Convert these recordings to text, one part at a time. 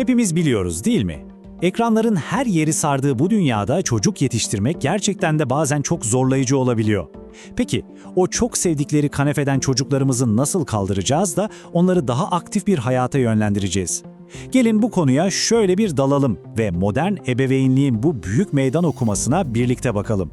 Hepimiz biliyoruz, değil mi? Ekranların her yeri sardığı bu dünyada çocuk yetiştirmek gerçekten de bazen çok zorlayıcı olabiliyor. Peki, o çok sevdikleri kanepeden çocuklarımızı nasıl kaldıracağız da onları daha aktif bir hayata yönlendireceğiz? Gelin bu konuya şöyle bir dalalım ve modern ebeveynliğin bu büyük meydan okumasına birlikte bakalım.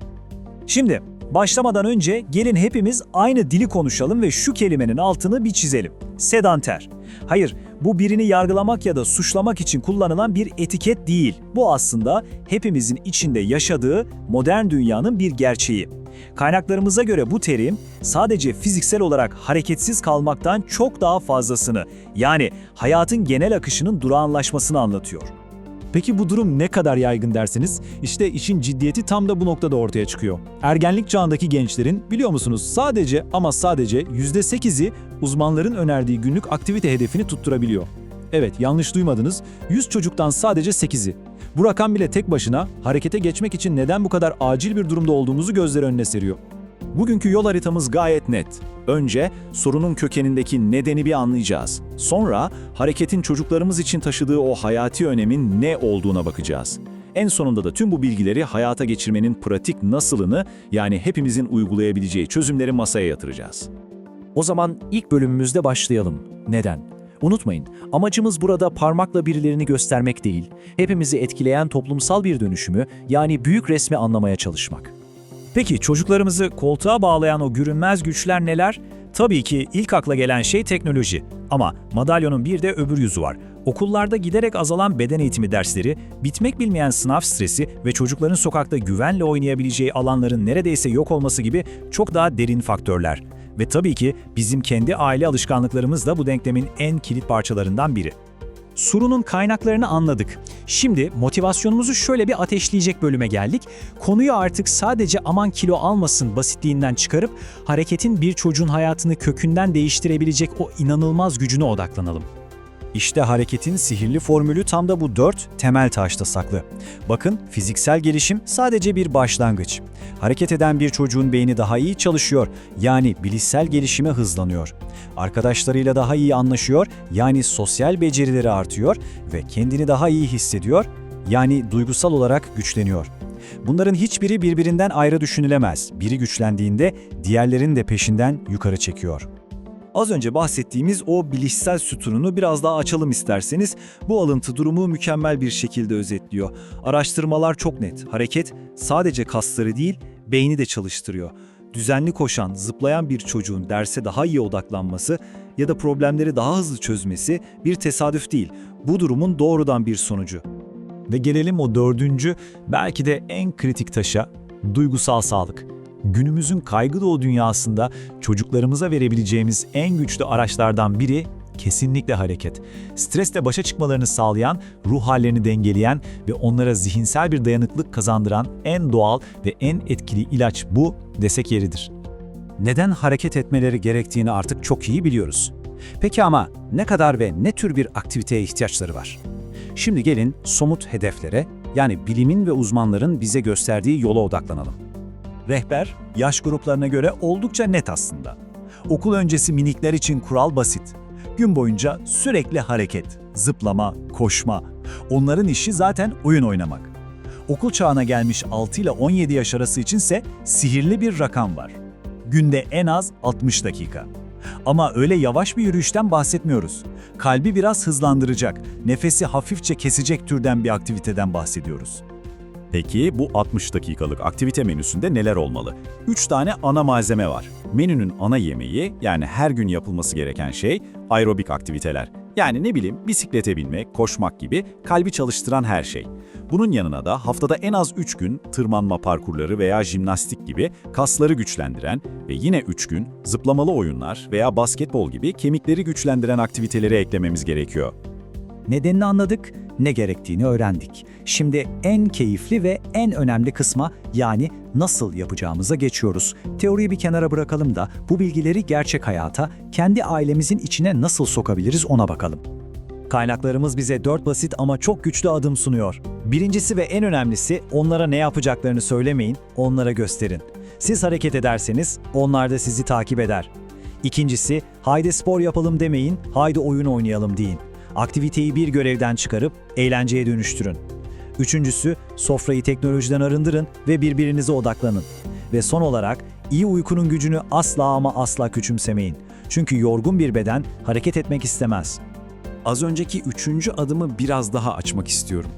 Şimdi, başlamadan önce gelin hepimiz aynı dili konuşalım ve şu kelimenin altını bir çizelim. Sedanter. Hayır, bu birini yargılamak ya da suçlamak için kullanılan bir etiket değil. Bu aslında hepimizin içinde yaşadığı modern dünyanın bir gerçeği. Kaynaklarımıza göre bu terim sadece fiziksel olarak hareketsiz kalmaktan çok daha fazlasını, yani hayatın genel akışının durağanlaşmasını anlatıyor. Peki bu durum ne kadar yaygın dersiniz? İşte işin ciddiyeti tam da bu noktada ortaya çıkıyor. Ergenlik çağındaki gençlerin biliyor musunuz sadece ama sadece %8'i uzmanların önerdiği günlük aktivite hedefini tutturabiliyor. Evet, yanlış duymadınız, 100 çocuktan sadece 8'i. Bu rakam bile tek başına harekete geçmek için neden bu kadar acil bir durumda olduğumuzu gözler önüne seriyor. Bugünkü yol haritamız gayet net. Önce sorunun kökenindeki nedeni bir anlayacağız. Sonra hareketin çocuklarımız için taşıdığı o hayati önemin ne olduğuna bakacağız. En sonunda da tüm bu bilgileri hayata geçirmenin pratik nasılını, yani hepimizin uygulayabileceği çözümleri masaya yatıracağız. O zaman ilk bölümümüzde başlayalım. Neden? Unutmayın, amacımız burada parmakla birilerini göstermek değil, hepimizi etkileyen toplumsal bir dönüşümü, yani büyük resmi anlamaya çalışmak. Peki çocuklarımızı koltuğa bağlayan o görünmez güçler neler? Tabii ki ilk akla gelen şey teknoloji. Ama madalyonun bir de öbür yüzü var. Okullarda giderek azalan beden eğitimi dersleri, bitmek bilmeyen sınav stresi ve çocukların sokakta güvenle oynayabileceği alanların neredeyse yok olması gibi çok daha derin faktörler. Ve tabii ki bizim kendi aile alışkanlıklarımız da bu denklemin en kilit parçalarından biri. Sorunun kaynaklarını anladık. Şimdi motivasyonumuzu şöyle bir ateşleyecek bölüme geldik. Konuyu artık sadece aman kilo almasın basitliğinden çıkarıp hareketin bir çocuğun hayatını kökünden değiştirebilecek o inanılmaz gücüne odaklanalım. İşte hareketin sihirli formülü tam da bu 4 temel taşta saklı. Bakın, fiziksel gelişim sadece bir başlangıç. Hareket eden bir çocuğun beyni daha iyi çalışıyor, yani bilişsel gelişimi hızlanıyor. Arkadaşlarıyla daha iyi anlaşıyor, yani sosyal becerileri artıyor ve kendini daha iyi hissediyor, yani duygusal olarak güçleniyor. Bunların hiçbiri birbirinden ayrı düşünülemez. Biri güçlendiğinde diğerlerini de peşinden yukarı çekiyor. Az önce bahsettiğimiz o bilişsel sütununu biraz daha açalım isterseniz. Bu alıntı durumu mükemmel bir şekilde özetliyor. Araştırmalar çok net. Hareket sadece kasları değil, beyni de çalıştırıyor. Düzenli koşan, zıplayan bir çocuğun derse daha iyi odaklanması ya da problemleri daha hızlı çözmesi bir tesadüf değil. Bu durumun doğrudan bir sonucu. Ve gelelim o dördüncü, belki de en kritik taşa, duygusal sağlık. Günümüzün kaygı dolu dünyasında çocuklarımıza verebileceğimiz en güçlü araçlardan biri kesinlikle hareket. Stresle başa çıkmalarını sağlayan, ruh hallerini dengeleyen ve onlara zihinsel bir dayanıklılık kazandıran en doğal ve en etkili ilaç bu desek yeridir. Neden hareket etmeleri gerektiğini artık çok iyi biliyoruz. Peki ama ne kadar ve ne tür bir aktiviteye ihtiyaçları var? Şimdi gelin somut hedeflere, yani bilimin ve uzmanların bize gösterdiği yola odaklanalım. Rehber, yaş gruplarına göre oldukça net aslında. Okul öncesi minikler için kural basit. Gün boyunca sürekli hareket, zıplama, koşma. Onların işi zaten oyun oynamak. Okul çağına gelmiş 6 ile 17 yaş arası içinse sihirli bir rakam var. Günde en az 60 dakika. Ama öyle yavaş bir yürüyüşten bahsetmiyoruz. Kalbi biraz hızlandıracak, nefesi hafifçe kesecek türden bir aktiviteden bahsediyoruz. Peki bu 60 dakikalık aktivite menüsünde neler olmalı? 3 tane ana malzeme var. Menünün ana yemeği, yani her gün yapılması gereken şey aerobik aktiviteler. Yani ne bileyim, bisiklete binmek, koşmak gibi kalbi çalıştıran her şey. Bunun yanına da haftada en az 3 gün tırmanma parkurları veya jimnastik gibi kasları güçlendiren ve yine 3 gün zıplamalı oyunlar veya basketbol gibi kemikleri güçlendiren aktiviteleri eklememiz gerekiyor. Nedenini anladık, ne gerektiğini öğrendik. Şimdi en keyifli ve en önemli kısma, yani nasıl yapacağımıza geçiyoruz. Teoriyi bir kenara bırakalım da bu bilgileri gerçek hayata, kendi ailemizin içine nasıl sokabiliriz ona bakalım. Kaynaklarımız bize 4 basit ama çok güçlü adım sunuyor. Birincisi ve en önemlisi, onlara ne yapacaklarını söylemeyin, onlara gösterin. Siz hareket ederseniz onlar da sizi takip eder. İkincisi, haydi spor yapalım demeyin, haydi oyun oynayalım deyin. Aktiviteyi bir görevden çıkarıp eğlenceye dönüştürün. Üçüncüsü, sofrayı teknolojiden arındırın ve birbirinize odaklanın. Ve son olarak, iyi uykunun gücünü asla ama asla küçümsemeyin. Çünkü yorgun bir beden hareket etmek istemez. Az önceki üçüncü adımı biraz daha açmak istiyorum.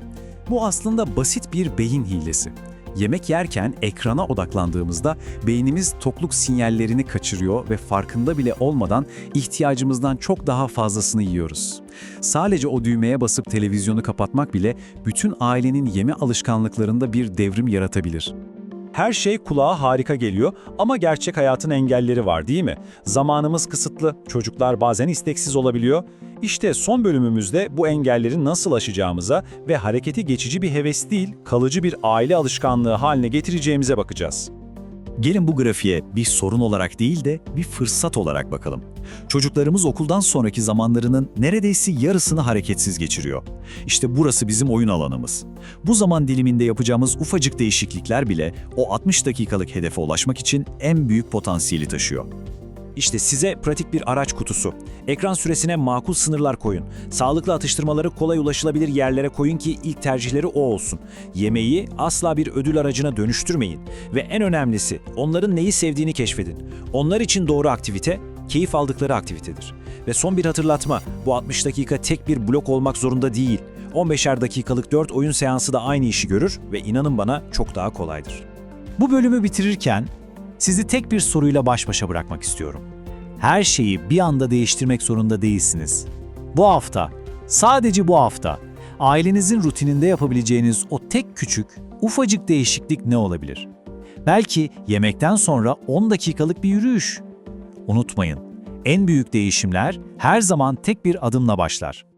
Bu aslında basit bir beyin hilesi. Yemek yerken ekrana odaklandığımızda beynimiz tokluk sinyallerini kaçırıyor ve farkında bile olmadan ihtiyacımızdan çok daha fazlasını yiyoruz. Sadece o düğmeye basıp televizyonu kapatmak bile bütün ailenin yeme alışkanlıklarında bir devrim yaratabilir. Her şey kulağa harika geliyor ama gerçek hayatın engelleri var değil mi? Zamanımız kısıtlı, çocuklar bazen isteksiz olabiliyor. İşte son bölümümüzde bu engelleri nasıl aşacağımıza ve hareketi geçici bir heves değil, kalıcı bir aile alışkanlığı haline getireceğimize bakacağız. Gelin bu grafiğe bir sorun olarak değil de bir fırsat olarak bakalım. Çocuklarımız okuldan sonraki zamanlarının neredeyse yarısını hareketsiz geçiriyor. İşte burası bizim oyun alanımız. Bu zaman diliminde yapacağımız ufacık değişiklikler bile o 60 dakikalık hedefe ulaşmak için en büyük potansiyeli taşıyor. İşte size pratik bir araç kutusu. Ekran süresine makul sınırlar koyun. Sağlıklı atıştırmaları kolay ulaşılabilir yerlere koyun ki ilk tercihleri o olsun. Yemeği asla bir ödül aracına dönüştürmeyin. Ve en önemlisi, onların neyi sevdiğini keşfedin. Onlar için doğru aktivite, keyif aldıkları aktivitedir. Ve son bir hatırlatma, bu 60 dakika tek bir blok olmak zorunda değil. 15'er dakikalık 4 oyun seansı da aynı işi görür ve inanın bana çok daha kolaydır. Bu bölümü bitirirken sizi tek bir soruyla baş başa bırakmak istiyorum. Her şeyi bir anda değiştirmek zorunda değilsiniz. Bu hafta, sadece bu hafta, ailenizin rutininde yapabileceğiniz o tek küçük, ufacık değişiklik ne olabilir? Belki yemekten sonra 10 dakikalık bir yürüyüş. Unutmayın, en büyük değişimler her zaman tek bir adımla başlar.